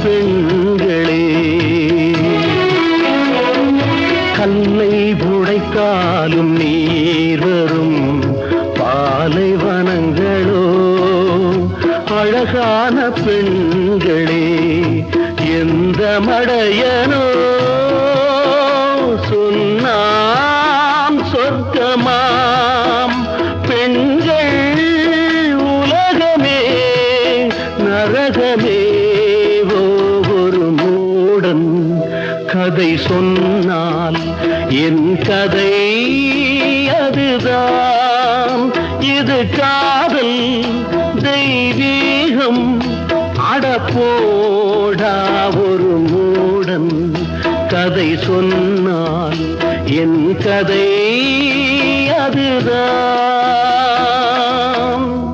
பெண்களே. கல்லை உடைத்தாலும் நீர் வரும் பாலைவனங்களோ அழகான பெண்களே. எந்த மடையனோ சொன்னாம் சொர்க்கமாம் பெண்கள் உலகமே நரகமே. ஒரு மூடன் கதை சொன்னால் என் கதை அதுதான். இது காதல் தெய்வீகம் அடப்போடா. ஒரு மூடன் கதை சொன்னால் என் கதை அதுதான்.